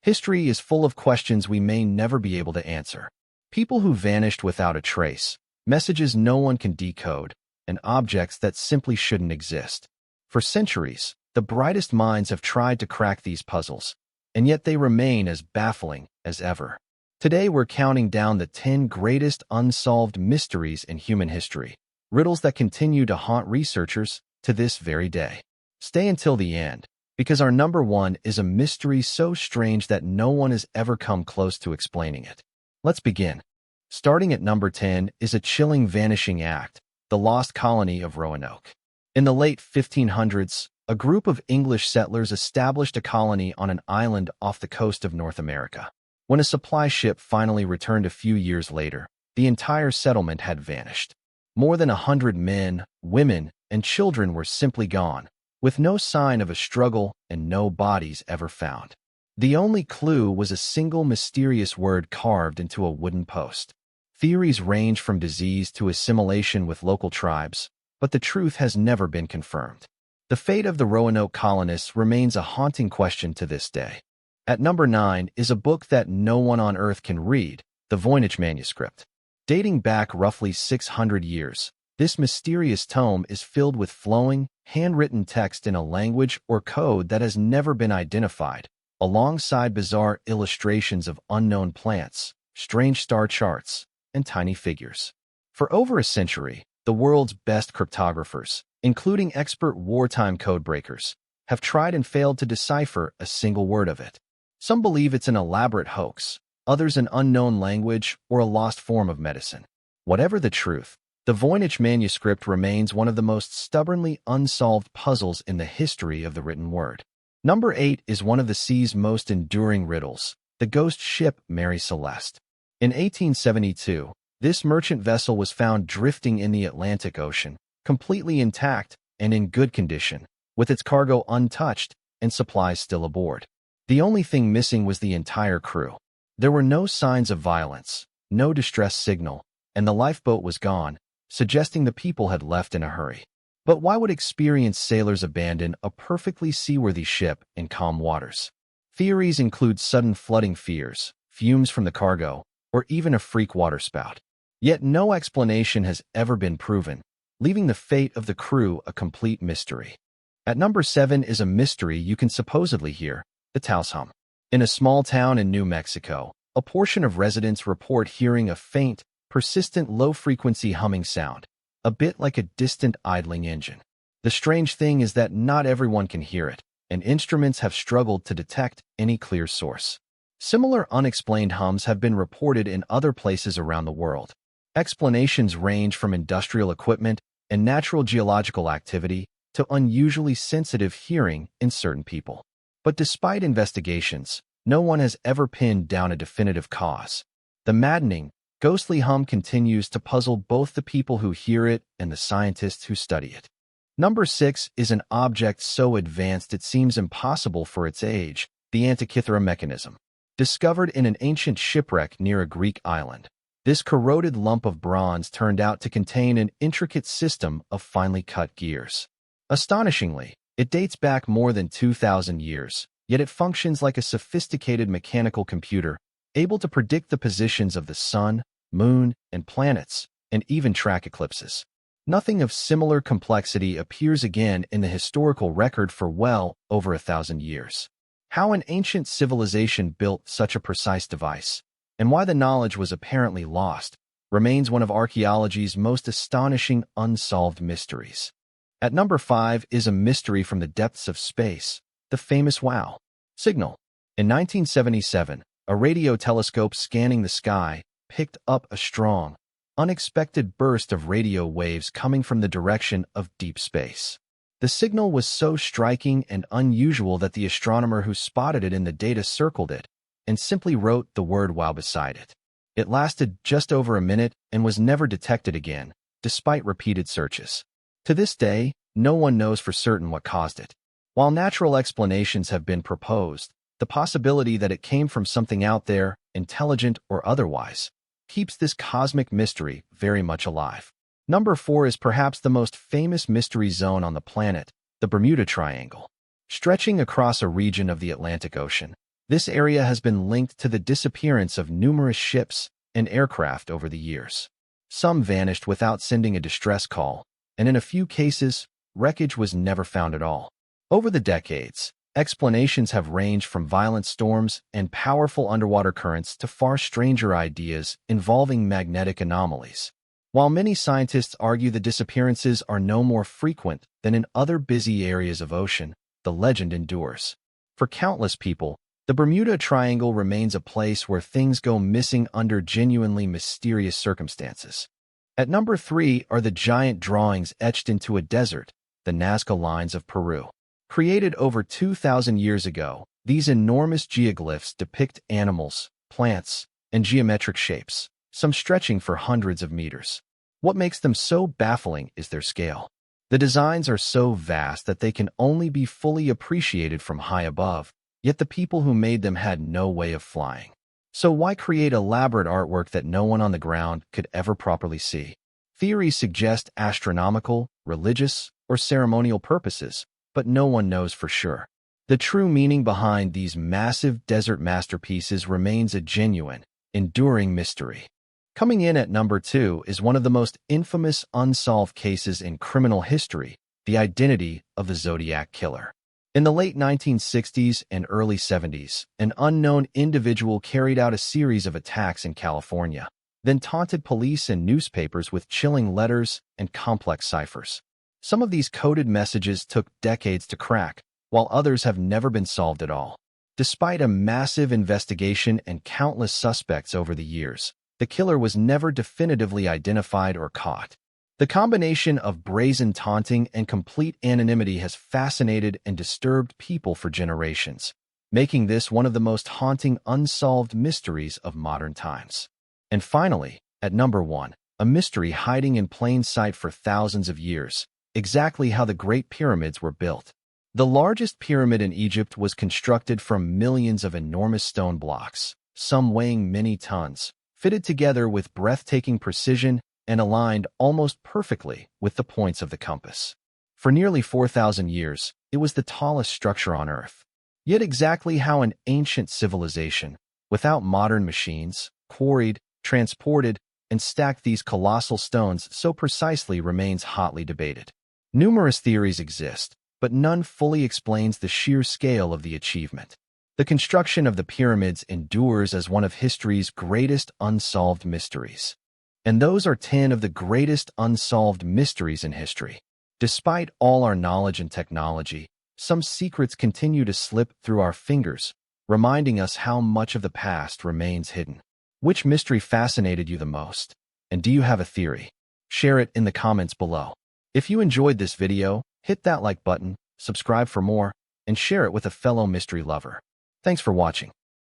History is full of questions we may never be able to answer. People who vanished without a trace, messages no one can decode, and objects that simply shouldn't exist. For centuries, the brightest minds have tried to crack these puzzles, and yet they remain as baffling as ever. Today we're counting down the 10 greatest unsolved mysteries in human history, riddles that continue to haunt researchers to this very day. Stay until the end, because our number one is a mystery so strange that no one has ever come close to explaining it. Let's begin. Starting at number 10 is a chilling vanishing act, the lost colony of Roanoke. In the late 1500s, a group of English settlers established a colony on an island off the coast of North America. When a supply ship finally returned a few years later, the entire settlement had vanished. More than 100 men, women, and children were simply gone, with no sign of a struggle and no bodies ever found. The only clue was a single mysterious word carved into a wooden post. Theories range from disease to assimilation with local tribes, but the truth has never been confirmed. The fate of the Roanoke colonists remains a haunting question to this day. At number 9 is a book that no one on Earth can read, the Voynich manuscript. Dating back roughly 600 years, this mysterious tome is filled with flowing, handwritten text in a language or code that has never been identified, alongside bizarre illustrations of unknown plants, strange star charts, and tiny figures. For over a century, the world's best cryptographers, including expert wartime codebreakers, have tried and failed to decipher a single word of it. Some believe it's an elaborate hoax, others an unknown language or a lost form of medicine. Whatever the truth, the Voynich manuscript remains one of the most stubbornly unsolved puzzles in the history of the written word. Number 8 is one of the sea's most enduring riddles, the ghost ship Mary Celeste. In 1872, this merchant vessel was found drifting in the Atlantic Ocean, completely intact and in good condition, with its cargo untouched and supplies still aboard. The only thing missing was the entire crew. There were no signs of violence, no distress signal, and the lifeboat was gone, suggesting the people had left in a hurry. But why would experienced sailors abandon a perfectly seaworthy ship in calm waters? Theories include sudden flooding fears, fumes from the cargo, or even a freak waterspout. Yet no explanation has ever been proven, leaving the fate of the crew a complete mystery. At number 7 is a mystery you can supposedly hear, the Taos hum. In a small town in New Mexico, a portion of residents report hearing a faint, persistent low-frequency humming sound, a bit like a distant idling engine. The strange thing is that not everyone can hear it, and instruments have struggled to detect any clear source. Similar unexplained hums have been reported in other places around the world. Explanations range from industrial equipment and natural geological activity to unusually sensitive hearing in certain people. But despite investigations, no one has ever pinned down a definitive cause. The maddening, ghostly hum continues to puzzle both the people who hear it and the scientists who study it. Number 6 is an object so advanced it seems impossible for its age, the Antikythera mechanism. Discovered in an ancient shipwreck near a Greek island, this corroded lump of bronze turned out to contain an intricate system of finely cut gears. Astonishingly, it dates back more than 2,000 years, yet it functions like a sophisticated mechanical computer, able to predict the positions of the sun, moon, and planets, and even track eclipses. Nothing of similar complexity appears again in the historical record for well over 1,000 years. How an ancient civilization built such a precise device, and why the knowledge was apparently lost, remains one of archaeology's most astonishing unsolved mysteries. At number 5 is a mystery from the depths of space, the famous WOW signal. In 1977, a radio telescope scanning the sky picked up a strong, unexpected burst of radio waves coming from the direction of deep space. The signal was so striking and unusual that the astronomer who spotted it in the data circled it and simply wrote the word WOW beside it. It lasted just over a minute and was never detected again, despite repeated searches. To this day, no one knows for certain what caused it. While natural explanations have been proposed, the possibility that it came from something out there, intelligent or otherwise, keeps this cosmic mystery very much alive. Number 4 is perhaps the most famous mystery zone on the planet, the Bermuda Triangle. Stretching across a region of the Atlantic Ocean, This area has been linked to the disappearance of numerous ships and aircraft over the years. Some vanished without sending a distress call, and in a few cases, wreckage was never found at all. Over the decades, explanations have ranged from violent storms and powerful underwater currents to far stranger ideas involving magnetic anomalies. While many scientists argue the disappearances are no more frequent than in other busy areas of ocean, the legend endures. For countless people, the Bermuda Triangle remains a place where things go missing under genuinely mysterious circumstances. At number 3 are the giant drawings etched into a desert, the Nazca Lines of Peru. Created over 2,000 years ago, these enormous geoglyphs depict animals, plants, and geometric shapes, some stretching for hundreds of meters. What makes them so baffling is their scale. The designs are so vast that they can only be fully appreciated from high above, yet the people who made them had no way of flying. So why create elaborate artwork that no one on the ground could ever properly see? Theories suggest astronomical, religious, or ceremonial purposes, but no one knows for sure. The true meaning behind these massive desert masterpieces remains a genuine, enduring mystery. Coming in at number 2 is one of the most infamous unsolved cases in criminal history, the identity of the Zodiac Killer. In the late 1960s and early 70s, an unknown individual carried out a series of attacks in California, then taunted police and newspapers with chilling letters and complex ciphers. Some of these coded messages took decades to crack, while others have never been solved at all. Despite a massive investigation and countless suspects over the years, the killer was never definitively identified or caught. The combination of brazen taunting and complete anonymity has fascinated and disturbed people for generations, making this one of the most haunting unsolved mysteries of modern times. And finally, at number 1, a mystery hiding in plain sight for thousands of years, exactly how the Great Pyramids were built. The largest pyramid in Egypt was constructed from millions of enormous stone blocks, some weighing many tons, fitted together with breathtaking precision and aligned almost perfectly with the points of the compass. For nearly 4,000 years, it was the tallest structure on Earth. Yet exactly how an ancient civilization, without modern machines, quarried, transported, and stacked these colossal stones so precisely remains hotly debated. Numerous theories exist, but none fully explains the sheer scale of the achievement. The construction of the pyramids endures as one of history's greatest unsolved mysteries. And those are 10 of the greatest unsolved mysteries in history. Despite all our knowledge and technology, some secrets continue to slip through our fingers, reminding us how much of the past remains hidden. Which mystery fascinated you the most? And do you have a theory? Share it in the comments below. If you enjoyed this video, hit that like button, subscribe for more, and share it with a fellow mystery lover. Thanks for watching.